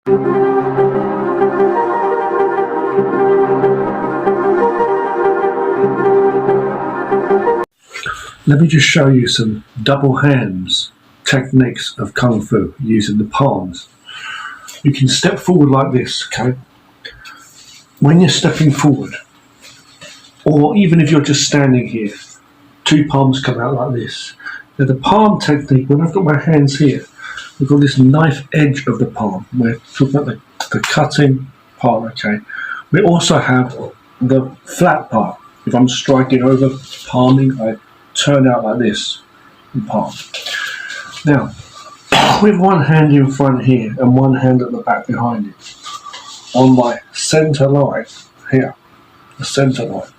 Let me just show you some double hands techniques of Kung Fu using the palms. You can step forward like this, okay? When you're stepping forward, or even if you're just standing here, two palms come out like this. Now the palm technique, when I've got my hands here, we've got this knife edge of the palm. We're talking about the cutting part, okay? We also have the flat part. If I'm striking over, palming, I turn out like this and palm. Now, with one hand in front here and one hand at the back behind it, on my center line here, the center line,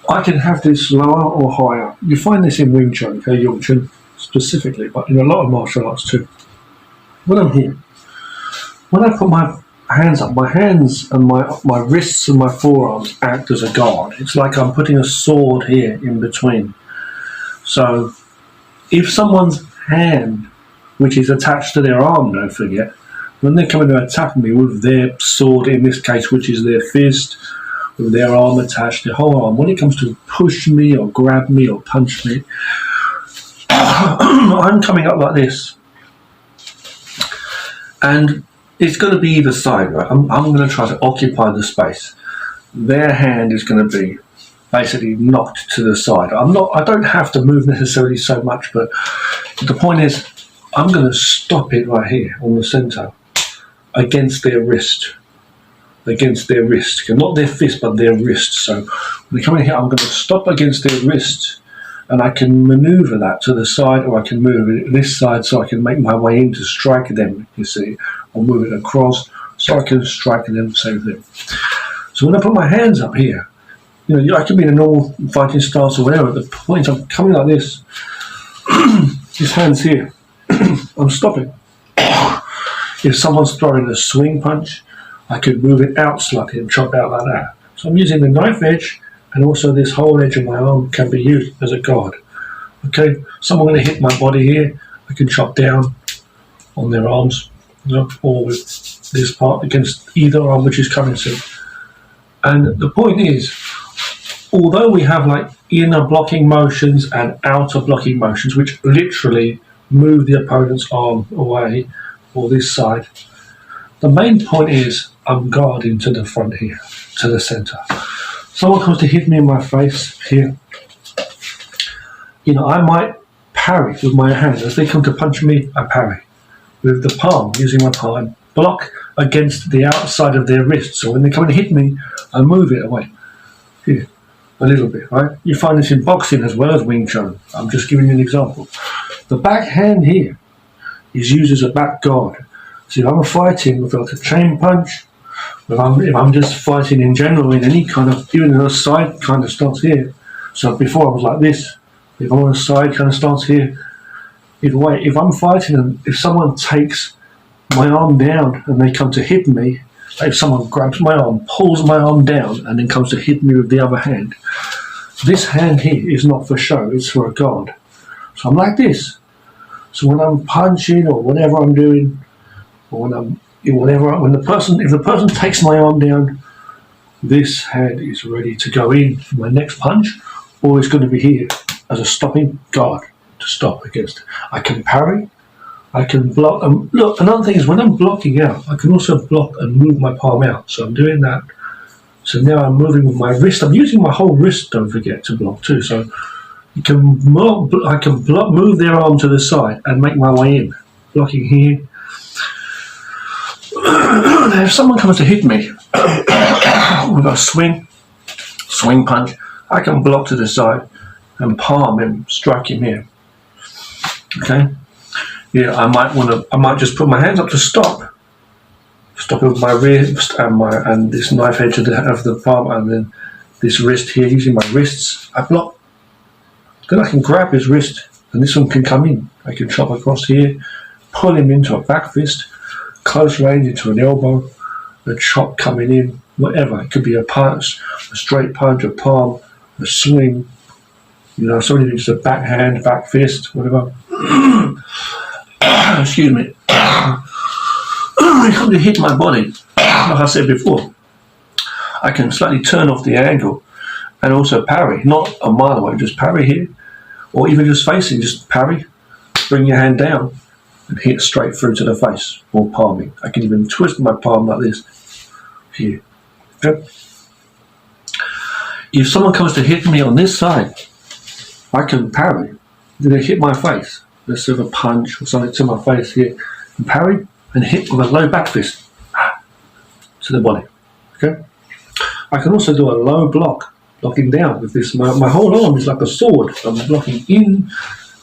I can have this lower or higher. You find this in Wing Chun, okay, Yung Chun specifically, but in a lot of martial arts too. When I'm here, when I put my hands up, my hands and my wrists and my forearms act as a guard. It's like I'm putting a sword here in between. So if someone's hand, which is attached to their arm, don't forget, when they're coming to attack me with their sword, in this case, which is their fist, with their arm attached, their whole arm, when it comes to push me or grab me or punch me, I'm coming up like this. And it's going to be either side, right? I'm going to try to occupy the space. Their hand is going to be basically knocked to the side. I don't have to move necessarily so much, but the point is, I'm going to stop it right here on the center against their wrist. Against their wrist. Not their fist, but their wrist. So when they come in here, I'm going to stop against their wrist, and I can maneuver that to the side, or I can move it this side so I can make my way in to strike them, you see, or move it across so I can strike them, same thing. So when I put my hands up here, you know, I can be in a normal fighting stance or whatever. The point, I'm coming like this, these hands here, I'm stopping. If someone's throwing a swing punch, I could move it out slightly and chop out like that. So I'm using the knife edge, and also this whole edge of my arm can be used as a guard. Okay, someone going to hit my body here, I can chop down on their arms, you know, or with this part against either arm which is coming soon. And the point is, although we have like inner blocking motions and outer blocking motions, which literally move the opponent's arm away or this side, the main point is I'm guarding to the front here, to the center. Someone comes to hit me in my face here, you know, I might parry with my hand. As they come to punch me, I parry with the palm, using my palm, block against the outside of their wrist. So when they come and hit me, I move it away here a little bit, right? You find this in boxing as well as Wing Chun. I'm just giving you an example. The back hand here is used as a back guard. So if I'm fighting with like a chain punch, if I'm just fighting in general in any kind of, even in a side kind of stance here. So before I was like this. If I'm on a side kind of stance here, either way, if I'm fighting and if someone takes my arm down and they come to hit me, like if someone grabs my arm, pulls my arm down and then comes to hit me with the other hand, this hand here is not for show, it's for a guard. So I'm like this. So when I'm punching or whatever I'm doing, or when the person takes my arm down, this hand is ready to go in for my next punch, or it's going to be here as a stopping guard to stop against. I can parry, I can block. Look, another thing is when I'm blocking out, I can also block and move my palm out. So I'm doing that. So now I'm moving with my wrist. I'm using my whole wrist, don't forget, to block too. So I can move their arm to the side and make my way in, blocking here. If someone comes to hit me with a swing punch, I can block to the side and palm him, strike him here. Okay. Yeah, I might just put my hands up to stop it with my wrist and this knife edge of the palm, and then this wrist here, using my wrists, I block. Then I can grab his wrist, and this one can come in. I can chop across here, pull him into a back fist, close range into an elbow, a chop coming in, whatever. It could be a punch, a straight punch, a palm, a swing. You know, somebody needs a backhand, back fist, whatever. Excuse me. you come to hit my body, like I said before, I can slightly turn off the angle and also parry, not a mile away, just parry here, or even just facing, just parry, bring your hand down and hit straight through to the face, or palming. I can even twist my palm like this, here. Okay? If someone comes to hit me on this side, I can parry. They hit my face, let's have a punch or something to my face here, and parry and hit with a low back fist to the body. Okay? I can also do a low block, blocking down with this. My whole arm is like a sword. I'm blocking in,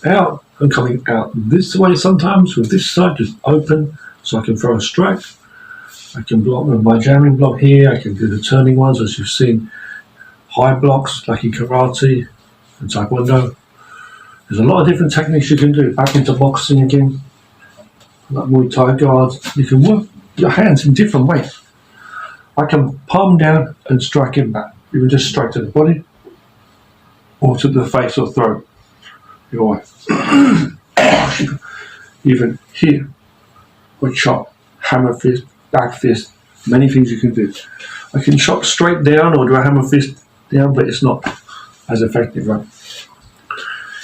out, and coming out this way sometimes with this side just open so I can throw a strike. I can block with my jamming block here. I can do the turning ones as you've seen, high blocks like in karate and taekwondo. There's a lot of different techniques you can do. Back into boxing again, like Muay Thai guards. You can work your hands in different ways. I can palm down and strike in back. You can just strike to the body or to the face or throat. Your way. Even here, or chop, hammer fist, back fist, many things you can do. I can chop straight down or do a hammer fist down, but it's not as effective, right?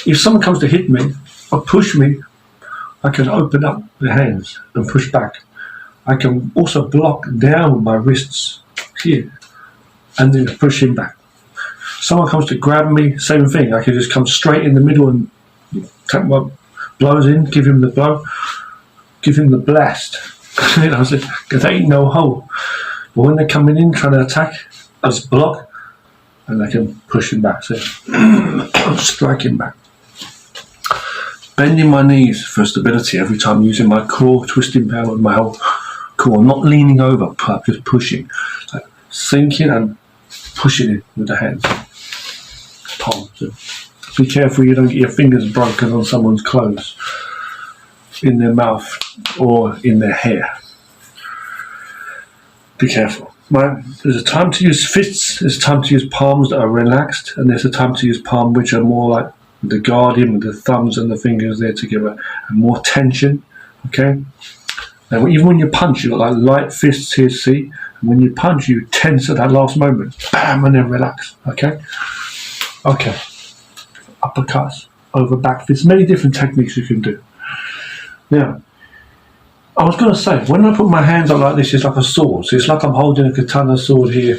If someone comes to hit me or push me, I can open up the hands and push back. I can also block down with my wrists here and then push him back. Someone comes to grab me, same thing. I can just come straight in the middle and take my blows in, give him the blow, give him the blast. You know, because they ain't no hole. But when they're coming in trying to attack, I just block and I can push him back. So strike him back. Bending my knees for stability every time, using my core, twisting power with my whole core, not leaning over, just pushing, like sinking and pushing it with the hands. Palm. So be careful you don't get your fingers broken on someone's clothes, in their mouth or in their hair. Be careful. There's a time to use fists, there's a time to use palms that are relaxed, and there's a time to use palms which are more like the guardian with the thumbs and the fingers there together and more tension. Okay? Now even when you punch, you've got like light fists here, see? And when you punch, you tense at that last moment. Bam, and then relax. Okay? Okay. Uppercuts, over back fists, many different techniques you can do. Now, I was going to say, when I put my hands up like this, it's like a sword. So it's like I'm holding a katana sword here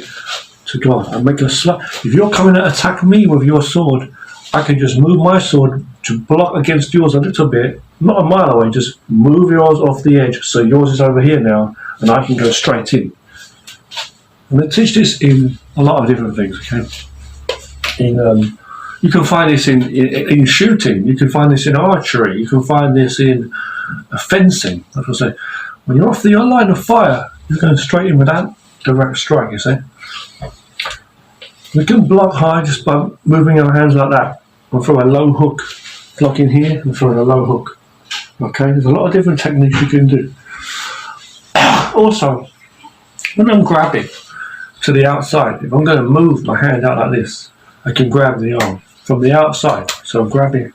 to God. I'm making a slap. If you're coming to attack me with your sword, I can just move my sword to block against yours a little bit, not a mile away, just move yours off the edge. So yours is over here now, and I can go straight in. And they teach this in a lot of different things, okay? You can find this in shooting, you can find this in archery, you can find this in fencing. Like I say, when you're off your line of fire, you're going straight in with that direct strike, you see. We can block high just by moving our hands like that. We'll throw a low hook, block in here and throw a low hook. Okay, there's a lot of different techniques you can do. Also, when I'm grabbing to the outside, if I'm going to move my hand out like this, I can grab the arm from the outside. So I'm grabbing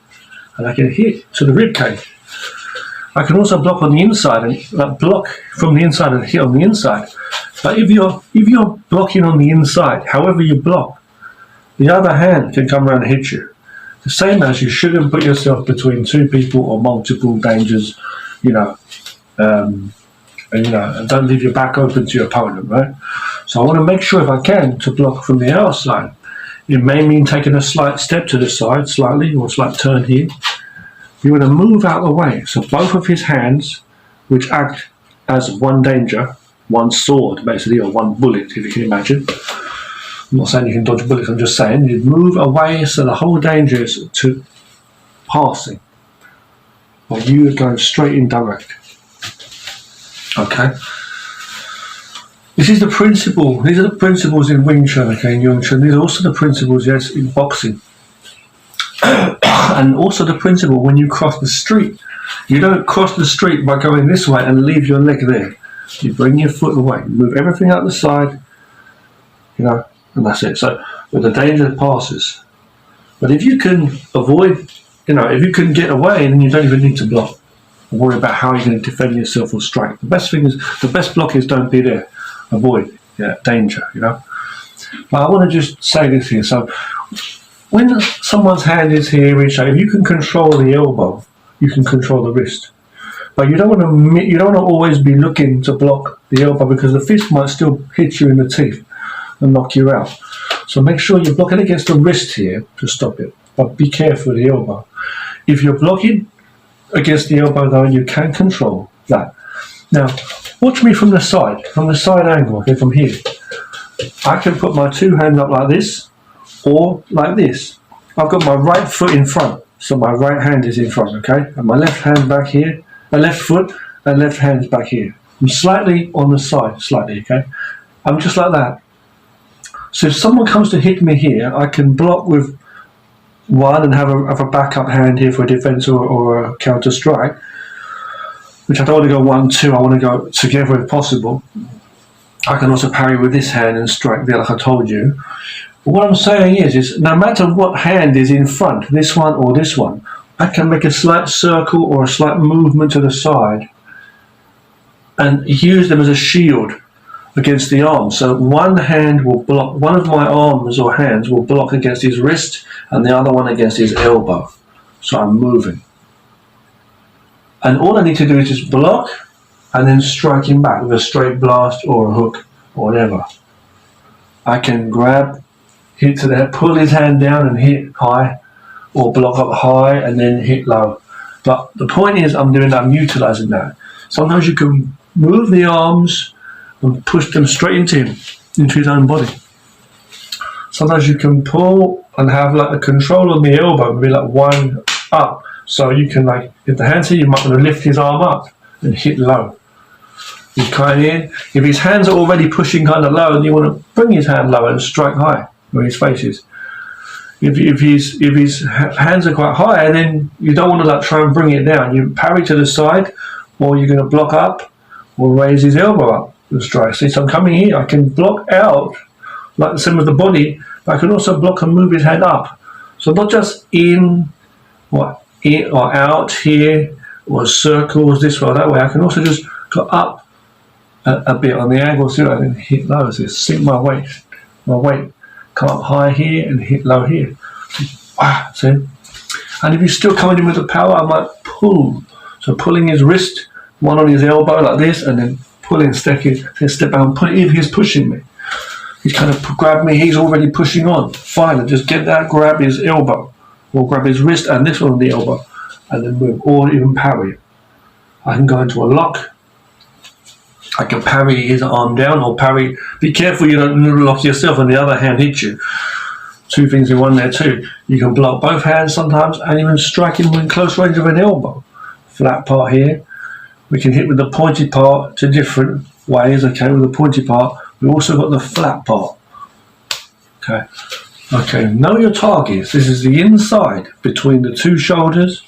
and I can hit to the rib cage. I can also block on the inside and block from the inside and hit on the inside. But if you're blocking on the inside, however you block, the other hand can come around and hit you. The same as you shouldn't put yourself between two people or multiple dangers, and don't leave your back open to your opponent, right? So I want to make sure if I can to block from the outside. It may mean taking a slight step to the side, slightly, or a slight turn here. You want to move out of the way. So both of his hands, which act as one danger, one sword basically, or one bullet, if you can imagine. I'm not saying you can dodge bullets, I'm just saying you move away so the whole danger is to passing. Or you are going straight in direct. Okay? This is the principle. These are the principles in Wing Chun, okay, in Yung Chun. These are also the principles, yes, in boxing. And also the principle when you cross the street. You don't cross the street by going this way and leave your leg there. You bring your foot away, move everything out the side, and that's it. So, but the danger passes. But if you can avoid, if you can get away, then you don't even need to block. worry about how you're going to defend yourself or strike. The best block is don't be there. Avoid danger, But I want to just say this here. So when someone's hand is here, if you can control the elbow, you can control the wrist. But you don't want to always be looking to block the elbow, because the fist might still hit you in the teeth and knock you out. So make sure you're blocking against the wrist here to stop it. But be careful with the elbow. If you're blocking against the elbow though, you can control that. Now, watch me from the side angle, okay, from here. I can put my two hands up like this, or like this. I've got my right foot in front, so my right hand is in front, okay? And my left hand back here, my left foot and left hand's back here. I'm slightly on the side, okay? I'm just like that. So if someone comes to hit me here, I can block with one and have a backup hand here for a defense or a counter strike, which I don't want to go 1-2, I want to go together if possible. I can also parry with this hand and strike there like I told you. But what I'm saying is no matter what hand is in front, this one or this one, I can make a slight circle or a slight movement to the side and use them as a shield against the arm. So one hand will block, one of my arms or hands will block against his wrist and the other one against his elbow. So I'm moving. And all I need to do is just block and then strike him back with a straight blast or a hook or whatever. I can grab, hit to the head, pull his hand down and hit high, or block up high and then hit low. But the point is I'm utilizing that. Sometimes you can move the arms and push them straight into him, into his own body. Sometimes you can pull and have like a control on the elbow and be like one up. So you can, like, if the hand's here, you might want to lift his arm up and hit low. He's kind of in. If his hands are already pushing kind of low, then you want to bring his hand lower and strike high where his face is. If his hands are quite high, then you don't want to like try and bring it down. You parry to the side, or you're going to block up, or raise his elbow up and strike. See, so I'm coming here. I can block out like the same as the body, but I can also block and move his hand up. So not just in or out here, or circles this way or that way. I can also just go up a bit on the angle, so I can hit low. So sink my weight, come up high here and hit low here. Wow, see? And if he's still coming in with the power, I might pull. So pulling his wrist, one on his elbow like this, and then pulling, step back and pull. If he's pushing me, he's kind of grabbed me, he's already pushing on. Fine, and just get that, grab his elbow, or grab his wrist and this one on the elbow, and then move, or even parry. I can go into a lock. I can parry his arm down, or parry. Be careful you don't lock yourself and the other hand hits you. Two things in one there too. You can block both hands sometimes and even strike him in close range of an elbow. Flat part here. We can hit with the pointy part to different ways, okay, with the pointy part. We've also got the flat part. Okay, know your targets. This is the inside between the two shoulders,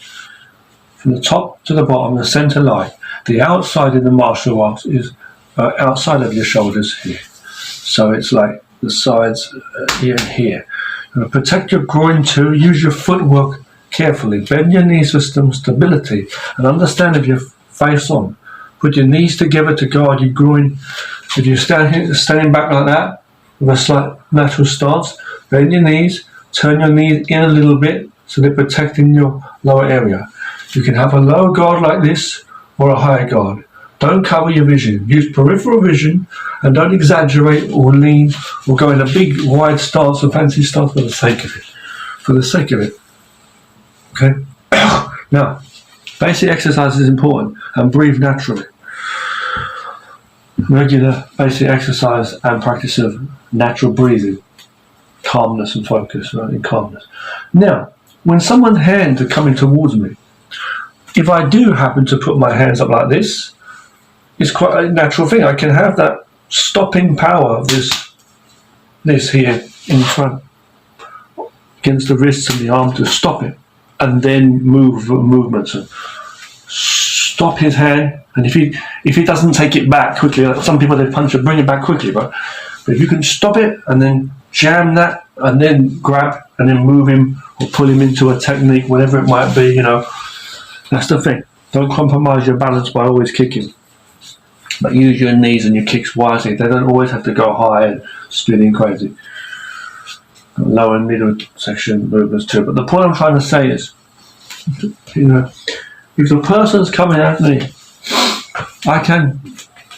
from the top to the bottom, the center line. The outside in the martial arts is outside of your shoulders here. So it's like the sides here and here. Protect your groin too. Use your footwork carefully. Bend your knees for some stability and understand if you're face on. Put your knees together to guard your groin. If you're standing back like that with a slight natural stance, bend your knees, turn your knees in a little bit so they're protecting your lower area. You can have a low guard like this or a high guard. Don't cover your vision. Use peripheral vision and don't exaggerate or lean or go in a big wide stance or fancy stance for the sake of it. For the sake of it. Okay? Now, basic exercise is important, and breathe naturally. Regular basic exercise and practice of natural breathing. Calmness and focus, right? In calmness. Now, when someone's hands are coming towards me, if I do happen to put my hands up like this, it's quite a natural thing. I can have that stopping power of this here in front against the wrists and the arm to stop it, and then move movements. And stop his hand, and if he doesn't take it back quickly, like some people they punch and bring it back quickly, but if you can stop it and then jam that and then grab and then move him or pull him into a technique, whatever it might be, that's the thing. Don't compromise your balance by always kicking. But use your knees and your kicks wisely. They don't always have to go high and spinning crazy. Lower and middle section movements too. But the point I'm trying to say is, if the person's coming at me, I can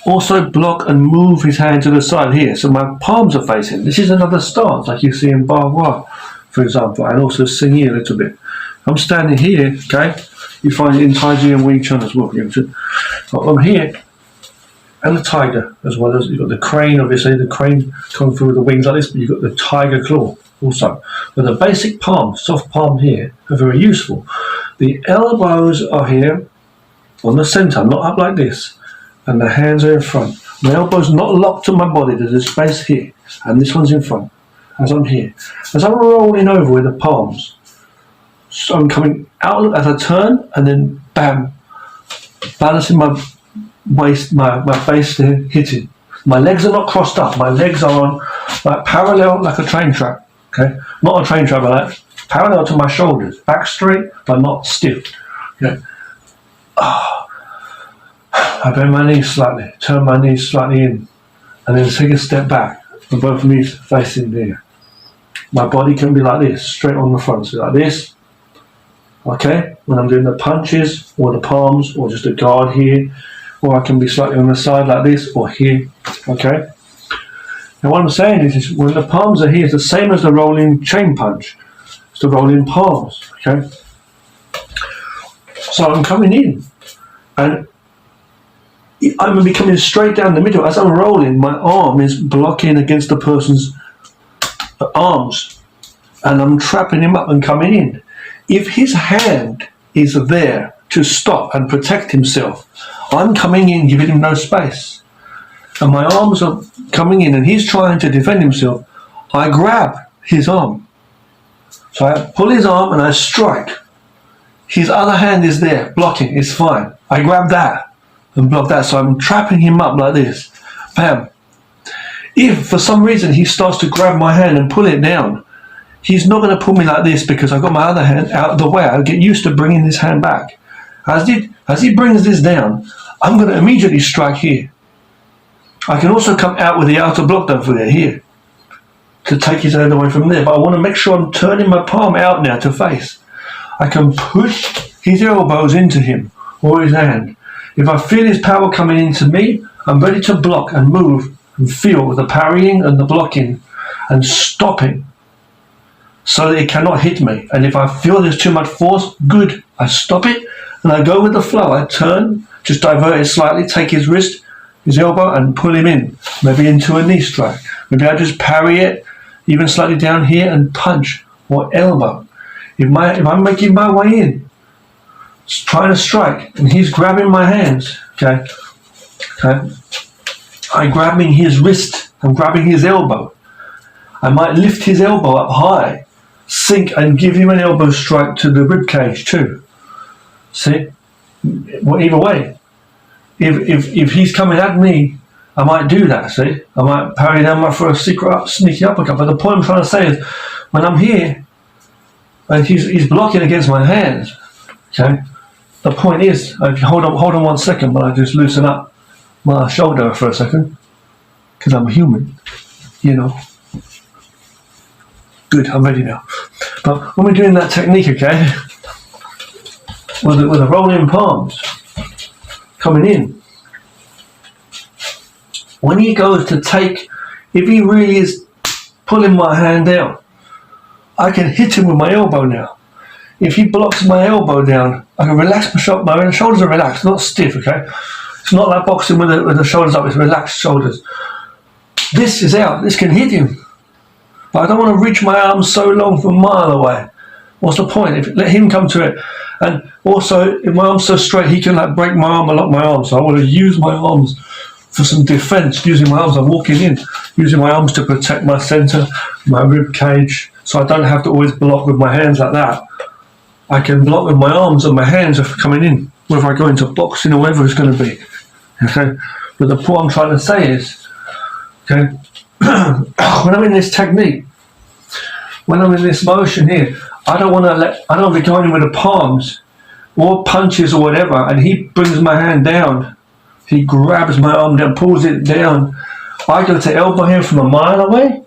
also block and move his hand to the side here, so my palms are facing. This is another stance, like you see in Barbara, for example, and also Singhi a little bit. I'm standing here, okay? You find it in Tai Chi and Wing Chun as well. I'm here, and the tiger, as well as you've got the crane, obviously, the crane coming through with the wings like this, but you've got the tiger claw also. But the basic palm, soft palm here, are very useful. The elbows are here on the center, not up like this, and the hands are in front. My elbow's not locked to my body, there's a space here, and this one's in front, as I'm here. As I'm rolling over with the palms, so I'm coming out as I turn, and then bam, balancing my waist, my face there, hitting. My legs are not crossed up, my legs are on like parallel, like a train track, okay? Not a train track, but like parallel to my shoulders, back straight, but not stiff, okay? I bend my knees slightly, turn my knees slightly in, and then take a step back, and both knees facing there. My body can be like this, straight on the front, so like this, okay? When I'm doing the punches, or the palms, or just a guard here, or I can be slightly on the side like this, or here, okay? Now what I'm saying is when the palms are here, it's the same as the rolling chain punch. It's the rolling palms, okay? So I'm coming in, and I'm going to be coming straight down the middle. As I'm rolling, my arm is blocking against the person's arms, and I'm trapping him up and coming in. If his hand is there to stop and protect himself, I'm coming in, giving him no space. And my arms are coming in, and he's trying to defend himself. I grab his arm. So I pull his arm and I strike. His other hand is there, blocking, it's fine. I grab that and block that, so I'm trapping him up like this. Bam. If for some reason he starts to grab my hand and pull it down, he's not going to pull me like this because I've got my other hand out of the way. I get used to bringing this hand back. As he brings this down, I'm going to immediately strike here. I can also come out with the outer block, don't forget, here, to take his hand away from there. But I want to make sure I'm turning my palm out now to face. I can push his elbows into him or his hand. If I feel his power coming into me, I'm ready to block and move and feel the parrying and the blocking and stopping so that it cannot hit me. And if I feel there's too much force, good, I stop it and I go with the flow. I turn, just divert it slightly, take his wrist, his elbow, and pull him in, maybe into a knee strike. Maybe I just parry it, even slightly down here, and punch or elbow. If I'm making my way in, trying to strike, and he's grabbing my hands, okay? I'm grabbing his wrist, I'm grabbing his elbow. I might lift his elbow up high, sink, and give him an elbow strike to the rib cage too. See? Well, either way. If he's coming at me, I might do that, see? I might parry down for a sneaky uppercut. But the point I'm trying to say is, when I'm here, and he's blocking against my hands, okay? The point is, hold on 1 second, but I just loosen up my shoulder for a second, because I'm a human, you know. Good, I'm ready now. But when we're doing that technique, okay, with the rolling palms coming in, when he goes to take, if he really is pulling my hand down, I can hit him with my elbow now. If he blocks my elbow down, I can relax my shoulder. My shoulders are relaxed, not stiff, okay? It's not like boxing with the shoulders up, it's relaxed shoulders. This is out, this can hit him. But I don't want to reach my arms so long from a mile away. What's the point? Let him come to it. And also, if my arm's so straight, he can like break my arm and lock my arm. So I want to use my arms for some defense, using my arms. I'm walking in, using my arms to protect my center, my rib cage, so I don't have to always block with my hands like that. I can block with my arms and my hands are coming in, whether I go into boxing or whatever it's going to be. Okay? But the point I'm trying to say is, okay, when I'm in this technique, when I'm in this motion here, I don't want to be going in with the palms or punches or whatever, and he brings my hand down, he grabs my arm down, pulls it down, I go to elbow him from a mile away.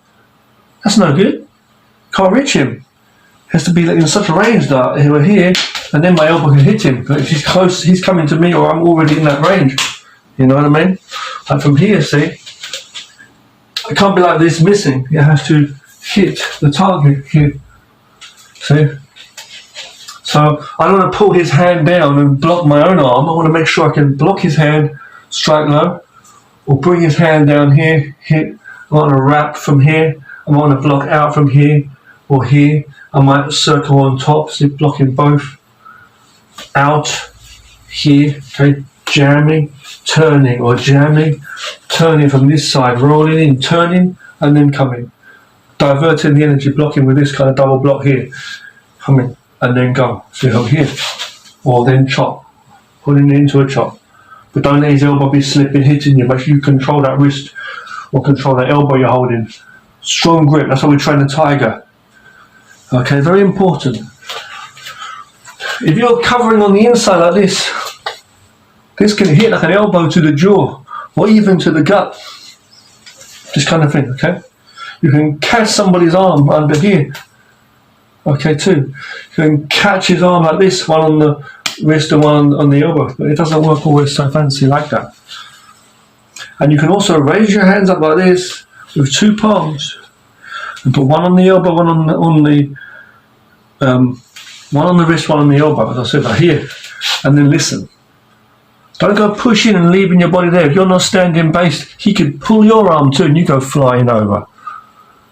That's no good. Can't reach him. Has to be in such a range that we're here, and then my elbow can hit him. But if he's close, he's coming to me, or I'm already in that range. You know what I mean? Like from here, see, it can't be like this missing. It has to hit the target here. See? So I don't want to pull his hand down and block my own arm. I want to make sure I can block his hand, strike low, or bring his hand down here, hit. I want to wrap from here. I want to block out from here or here. I might circle on top, so blocking both. Out here, okay, jamming, turning, or jamming, turning from this side, rolling in, turning, and then coming. Diverting the energy, blocking with this kind of double block here. Coming, and then go. So here. Or then chop. Putting it into a chop. But don't let his elbow be slipping, hitting you. Make sure you control that wrist or control that elbow you're holding. Strong grip, that's how we train the tiger. Okay, very important. If you're covering on the inside like this can hit like an elbow to the jaw or even to the gut. This kind of thing, okay? You can catch somebody's arm under here. Okay, too. You can catch his arm like this, one on the wrist and one on the elbow, but it doesn't work always so fancy like that. And you can also raise your hands up like this with two palms and put one on the elbow, one on the wrist, one on the elbow, as I said, like here, and then listen. Don't go pushing and leaving your body there. If you're not standing based, he could pull your arm too and you go flying over.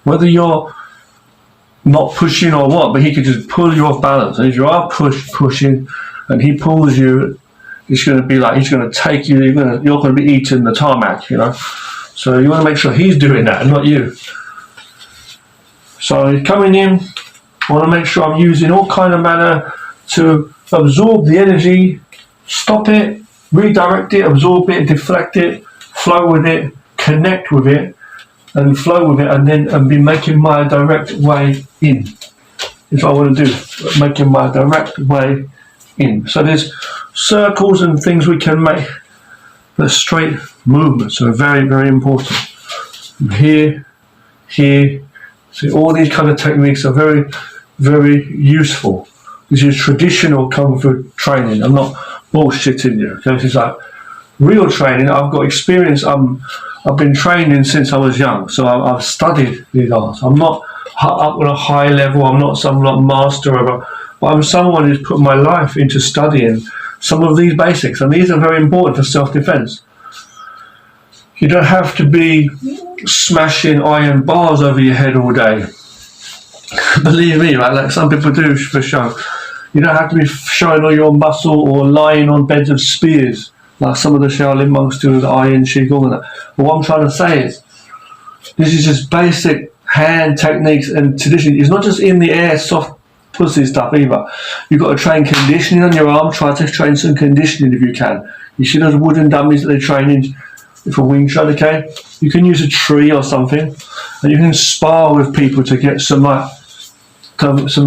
Whether you're not pushing or what, but he could just pull you off balance. And if you are pushing and he pulls you, it's going to be like he's going to take you, you're going to be eating the tarmac, you know. So you want to make sure he's doing that and not you. So he's coming in, I want to make sure I'm using all kind of manner to absorb the energy, stop it, redirect it, absorb it, deflect it, flow with it, connect with it, and flow with it, and then be making my direct way in. Is what I want to do, making my direct way in. So there's circles and things we can make. The straight movements are very, very important. Here, here. See, all these kind of techniques are very, very useful. This is traditional Kung Fu training. I'm not bullshitting you. Okay? This is like real training. I've got experience. I've been training since I was young, so I've studied these arts. I'm not up on a high level. I'm not some master of it, but I'm someone who's put my life into studying some of these basics, and these are very important for self-defense. You don't have to be smashing iron bars over your head all day. Believe me, right? Like some people do for show. You don't have to be showing all your muscle or lying on beds of spears like some of the Shaolin monks do with the iron qigong and that. But what I'm trying to say is, this is just basic hand techniques and tradition. It's not just in the air, soft pussy stuff either. You've got to train conditioning on your arm. Try to train some conditioning if you can. You see those wooden dummies that they train in for Wing Chun, okay? You can use a tree or something, and you can spar with people to get some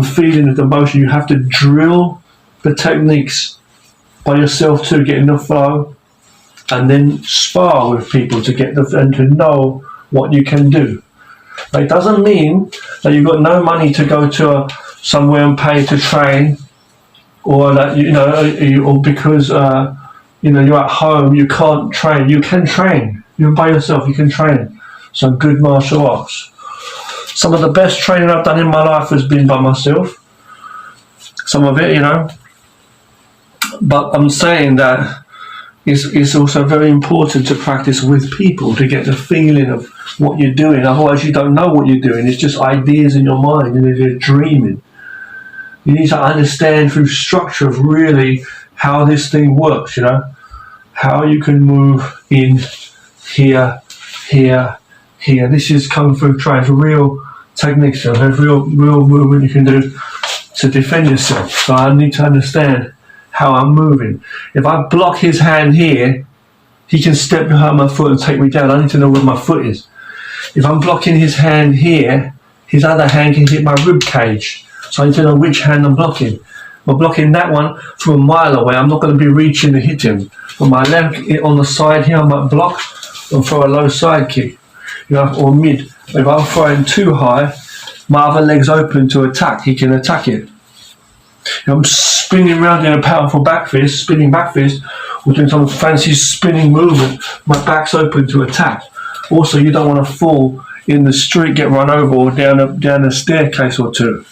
feeling of the motion. You have to drill the techniques by yourself to get in the flow, and then spar with people to get and to know what you can do. But it doesn't mean that you've got no money to go to somewhere and pay to train, or that or because you're at home you can't train. You can train. You're by yourself. You can train some good martial arts. Some of the best training I've done in my life has been by myself. Some of it, But I'm saying that it's also very important to practice with people to get the feeling of what you're doing. Otherwise, you don't know what you're doing. It's just ideas in your mind and you're dreaming. You need to understand through structure of really how this thing works, how you can move in here, here, here. This is Kung Fu training, real techniques, there's real movement you can do to defend yourself. So I need to understand how I'm moving. If I block his hand here, he can step behind my foot and take me down. I need to know where my foot is. If I'm blocking his hand here, his other hand can hit my rib cage. So I need to know which hand I'm blocking. By blocking that one from a mile away, I'm not going to be reaching to hit him. But my left on the side here, I might block and throw a low side kick, or mid. If I'm throwing too high, my other leg's open to attack. He can attack it. If I'm spinning around in a powerful back fist, spinning back fist, or doing some fancy spinning movement, my back's open to attack. Also, you don't want to fall in the street, get run over, or down a staircase or two.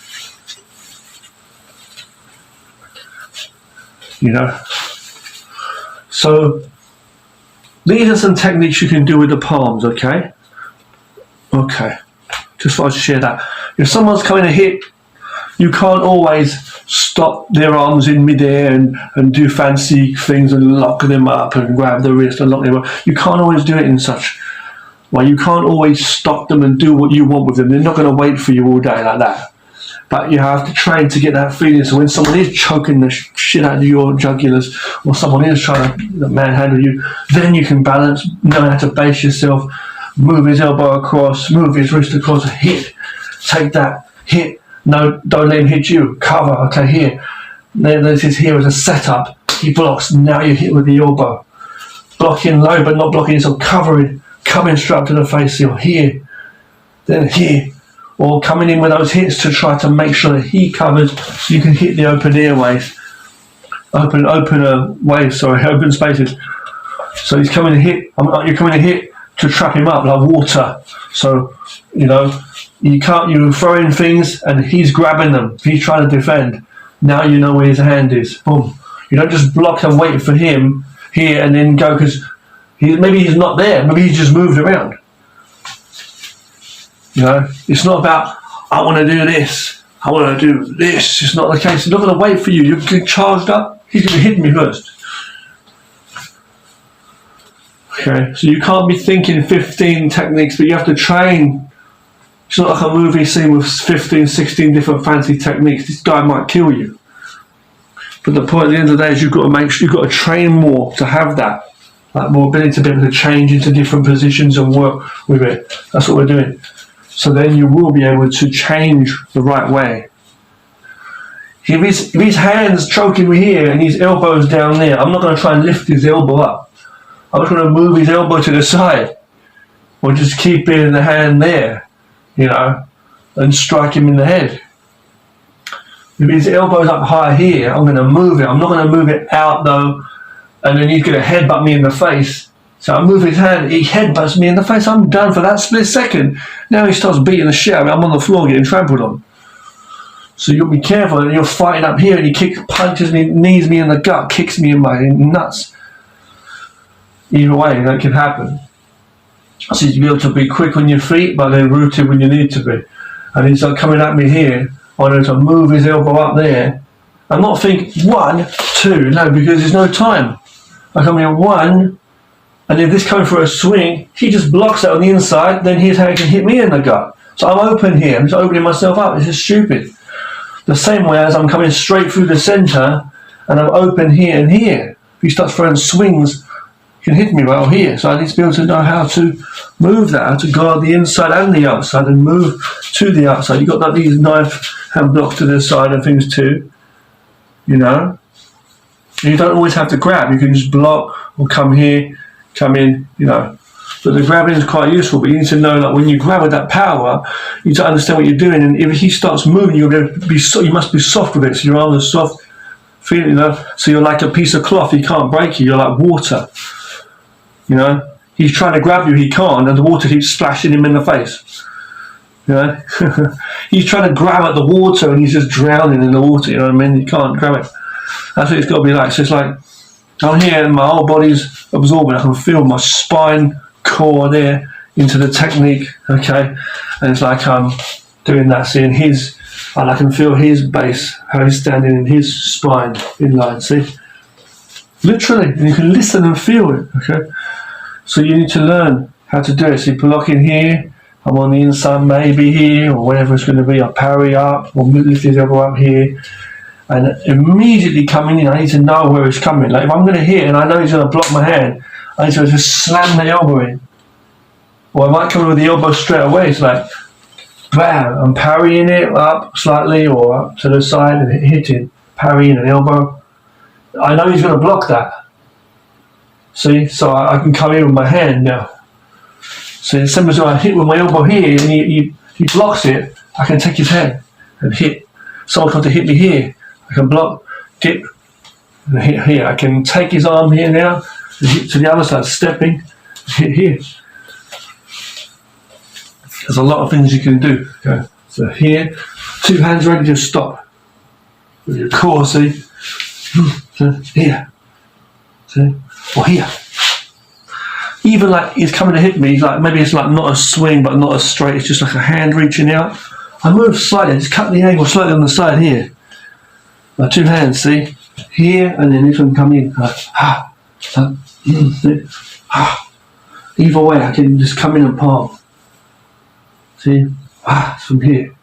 So these are some techniques you can do with the palms. Okay. Just thought I'd share that. If someone's coming to hit, you can't always stop their arms in midair and do fancy things and lock them up and grab the wrist and lock them up. You can't always do it in such way. You can't always stop them and do what you want with them. They're not going to wait for you all day like that. But you have to train to get that feeling. So when someone is choking the shit out of your jugulars, or someone is trying to manhandle you, then you can balance, know how to base yourself, move his elbow across, move his wrist across, hit, take that, hit. No, don't let him hit you. Cover. Okay, here. This is here as a setup. He blocks. Now you hit with the elbow. Blocking low, but not blocking yourself. Covering. Coming straight up to the face here. Here. Then here. Or coming in with those hits to try to make sure that he covers so you can hit the open airways. Open spaces. So he's coming to hit. You're coming to hit to trap him up like water. So, you're throwing things and he's grabbing them. He's trying to defend. Now you know where his hand is. Boom. You don't just block and wait for him here and then go because maybe he's not there. Maybe he's just moved around. It's not about, I want to do this. I want to do this. It's not the case. He's not going to wait for you. You're getting charged up. He's going to hit me first. Okay. So you can't be thinking 15 techniques, but you have to train. It's not like a movie scene with 15, 16 different fancy techniques. This guy might kill you. But the point at the end of the day is you've got to train more to have that. Like more ability to be able to change into different positions and work with it. That's what we're doing. So then you will be able to change the right way. If his hand's choking me here and his elbow's down there, I'm not going to try and lift his elbow up. I'm just going to move his elbow to the side. Or just keep it in the hand there, and strike him in the head. If his elbow's up high here, I'm going to move it. I'm not going to move it out though, and then he's going to headbutt me in the face. So I move his hand, he headbutts me in the face, I'm done for that split second. Now he starts beating the shit out of me, I'm on the floor getting trampled on. So you'll be careful, and you're fighting up here and he punches me, knees me in the gut, kicks me in my nuts. Either way, that can happen. So you be able to be quick on your feet, but then rooted when you need to be. And he's like coming at me here, I want to move his elbow up there. I'm not thinking 1, 2, no, because there's no time. I come here 1, and if this coming for a swing, he just blocks it on the inside, then here's how he can hit me in the gut. So I'm open here, I'm just opening myself up, this is stupid. The same way as I'm coming straight through the centre, and I'm open here and here. If he starts throwing swings, he can hit me right here. So I need to be able to know how to move that, how to guard the inside and the outside, and move to the outside. You've got these knife hand blocks to the side and things too, You don't always have to grab, you can just block or come here, come in, But the grabbing is quite useful, but you need to know that when you grab with that power, you need to understand what you're doing, and if he starts moving, you must be soft with it, so your arms are soft, so you're like a piece of cloth, he can't break you, you're like water, He's trying to grab you, he can't, and the water keeps splashing him in the face, He's trying to grab at the water, and he's just drowning in the water, you know what I mean, you can't grab it. That's what it's got to be like, so it's like, I'm here and my whole body's absorbing, I can feel my spine, core there into the technique, okay, and it's like I'm doing that, seeing his, and I can feel his base, how he's standing in his spine in line, see, literally, and you can listen and feel it, okay, so you need to learn how to do it. So you block in here, I'm on the inside, maybe here, or whatever it's going to be, I'll parry up, or lift his elbow up here, and immediately coming in, I need to know where it's coming. Like if I'm going to hit and I know he's going to block my hand, I need to just slam the elbow in. Or I might come in with the elbow straight away. It's like, bam, I'm parrying it up slightly or up to the side and hitting, parry and an elbow. I know he's going to block that. See, so I can come in with my hand now. So as soon as I hit with my elbow here and he blocks it, I can take his hand and hit. Someone comes to hit me here, I can block, dip, and hit here. I can take his arm here now and hit to the other side, stepping, hit here. There's a lot of things you can do. Okay. So here, 2 hands ready to stop. With your core, see? Here. See? Or here. Even like he's coming to hit me, like maybe it's like not a swing but not as straight, it's just like a hand reaching out. I move slightly, just cut the angle slightly on the side here. My 2 hands, see? Here, and then this one come in. Either way, I can just come in and palm. See? From here.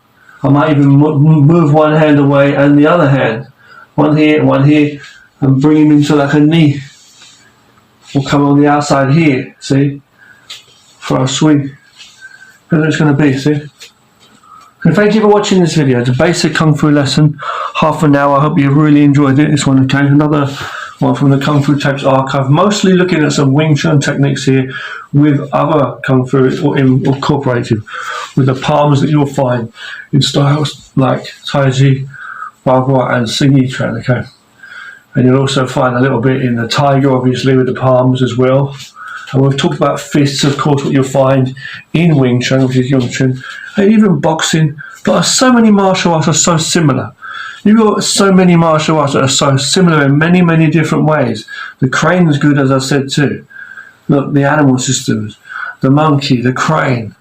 I might even move one hand away and the other hand. One here, and bring him into like a knee. Or come on the outside here, see? For a swing. That's what it's going to be, see? And thank you for watching this video. It's a basic Kung Fu lesson, half an hour. I hope you really enjoyed it. This one, okay? Another one from the Kung Fu Tapes archive. Mostly looking at some Wing Chun techniques here with other Kung Fu incorporated with the palms that you'll find in styles like Tai Chi, Bagua and Xing Yi Chuan, okay? And you'll also find a little bit in the Tiger, obviously, with the palms as well. And we've talked about fists, of course, what you'll find in Wing Chun, which is Yung Chun, and even boxing. But so many martial arts are so similar. You've got so many martial arts that are so similar in many, many different ways. The crane is good, as I said too. Look, the animal systems, the monkey, the crane,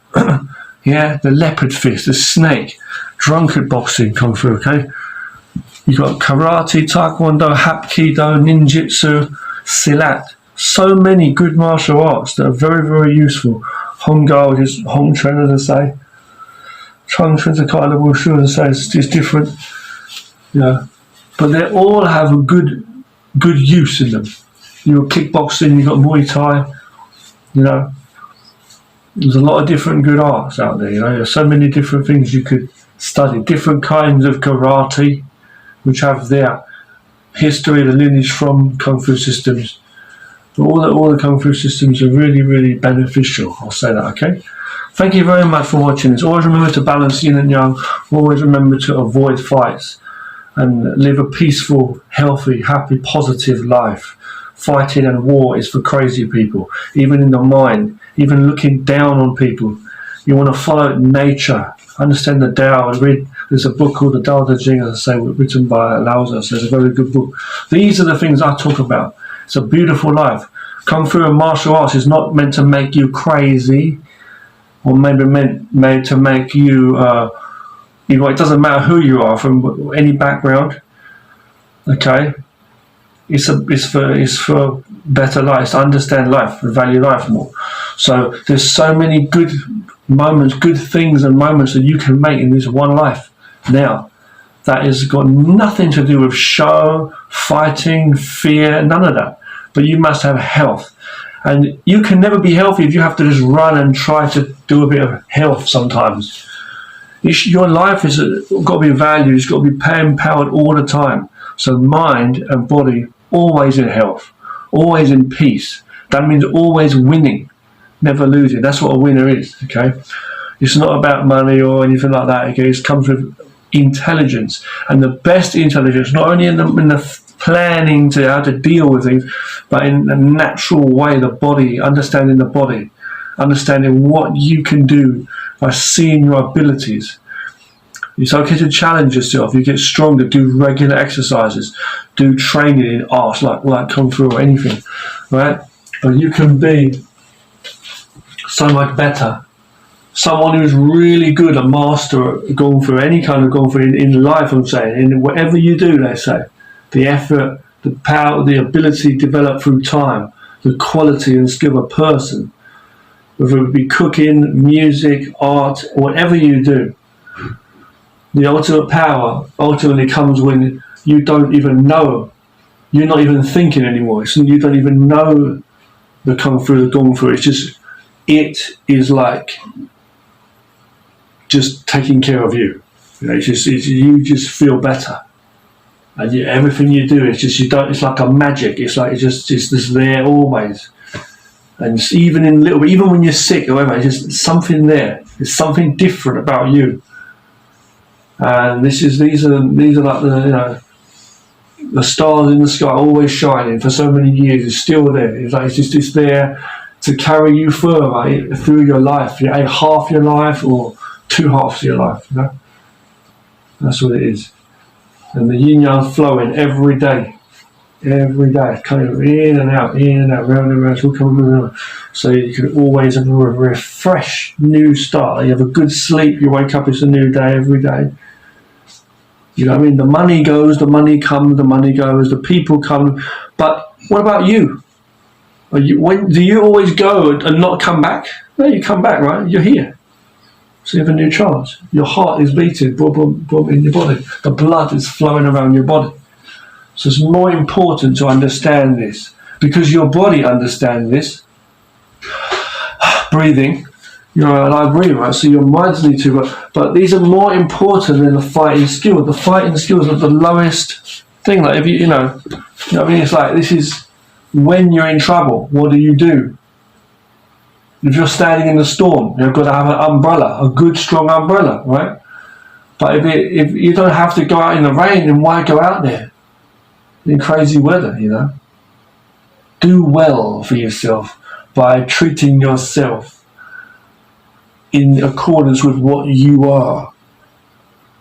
yeah, the leopard fist, the snake, drunkard boxing, Kung Fu, okay? You've got karate, taekwondo, hapkido, ninjutsu, silat. So many good martial arts that are very, very useful. Hongao, which is Hong Chuan, as I say. Chung Chuan's a kind of wushu, as I say, it's different. Yeah. But they all have a good use in them. You've got kickboxing, you've got Muay Thai, you know. There's a lot of different good arts out there, you know. There's so many different things you could study. Different kinds of karate, which have their history, the lineage from Kung Fu systems. But all the Kung Fu systems are really, really beneficial. I'll say that, okay? Thank you very much for watching this. Always remember to balance yin and yang. Always remember to avoid fights and live a peaceful, healthy, happy, positive life. Fighting and war is for crazy people. Even in the mind, even looking down on people. You want to follow nature. Understand the Tao. There's a book called the Tao Te Ching, as I say, written by Lao Tzu. It's a very good book. These are the things I talk about. It's a beautiful life. Kung Fu and martial arts is not meant to make you crazy, or maybe made to make you. It doesn't matter who you are from any background. Okay, it's for better life. It's to understand life, to value life more. So there's so many good moments, good things and moments that you can make in this one life. Now, that has got nothing to do with show, fighting, fear, none of that. But you must have health. And you can never be healthy if you have to just run and try to do a bit of health sometimes. Your life has got to be valued, it's got to be empowered all the time. So mind and body always in health, always in peace. That means always winning, never losing. That's what a winner is, okay? It's not about money or anything like that, okay? It comes with intelligence. And the best intelligence, not only in the planning to how to deal with things, but in a natural way, the body, understanding the body, understanding what you can do by seeing your abilities. It's okay to challenge yourself. You get stronger, do regular exercises, do training in arts like Kung Fu or anything, right? But you can be so much better. Someone who's really good, a master at Kung Fu, any kind of Kung Fu in life, I'm saying, in whatever you do, they say. The effort, the power, the ability developed through time, the quality and skill of a person, whether it be cooking, music, art, whatever you do. The ultimate power ultimately comes when you don't even know. You're not even thinking anymore. So you don't even know the Kung Fu, the Kung Fu. It is like just taking care of you. You know, you just feel better. And everything you do is just, you don't, it's like a magic. It's like, it's just there always. And even in little, even when you're sick or whatever, it's just something there. There's something different about you. And these are like the stars in the sky, always shining for so many years. It's still there. It's like it's there to carry you further through your life. Half your life or two halves of your life. That's what it is. And the yin yang flowing every day, coming in and out, round and round, it's all coming around. So you can always have a refreshed new start. You have a good sleep, you wake up, it's a new day every day. You know what I mean? The money goes, the money comes, the money goes, the people come. But what about you? Do you always go and not come back? No, you come back, right? You're here. So you have a new chance. Your heart is beating, boom, boom, boom, in your body. The blood is flowing around your body. So it's more important to understand this, because your body understands this. Breathing, and I agree, right? So your minds need to, but these are more important than the fighting skills. The fighting skills are the lowest thing. Like if you know what I mean? It's like, this is when you're in trouble. What do? If you're standing in the storm, you've got to have an umbrella, a good strong umbrella, right? But if you don't have to go out in the rain, then why go out there in crazy weather? Do well for yourself by treating yourself in accordance with what you are,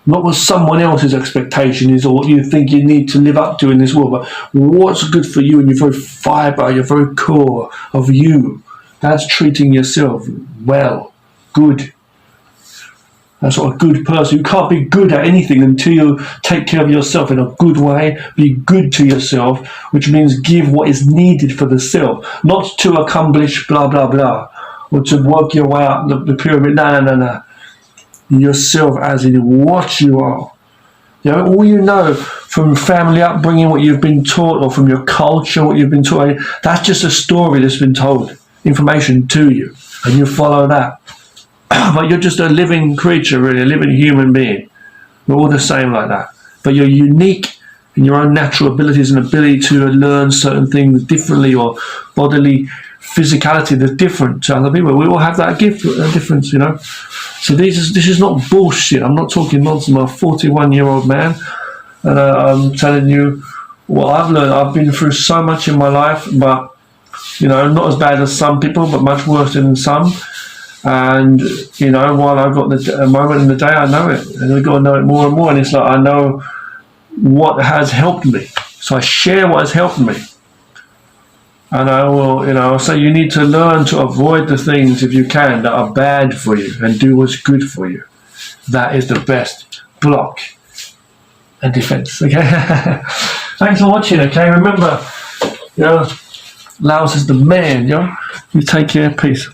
not what someone else's expectation is or what you think you need to live up to in this world, but what's good for you and your very fibre, your very core of you. That's treating yourself well, good. That's what a good person. You can't be good at anything until you take care of yourself in a good way. Be good to yourself, which means give what is needed for the self, not to accomplish blah blah blah, or to work your way up the pyramid. No. Yourself as in what you are. All you know from family upbringing, what you've been taught, or from your culture, what you've been taught, that's just a story that's been told, information to you, and you follow that. But you're just a living creature, really, a living human being. We're all the same like that. But you're unique in your own natural abilities and ability to learn certain things differently, or bodily physicality that's different to other people. We all have that gift, a difference, So this is not bullshit. I'm not talking nonsense. I'm a 41-year-old man, and I'm telling you what I've learned. I've been through so much in my life, but not as bad as some people, but much worse than some. And while I've got the moment in the day, I know it, and I've got to know it more and more. And it's like, I know what has helped me, so I share what has helped me. And I will, so you need to learn to avoid the things, if you can, that are bad for you, and do what's good for you. That is the best block and defense. Okay. Thanks for watching. Okay. Remember, Laos is the man. You take care. Peace.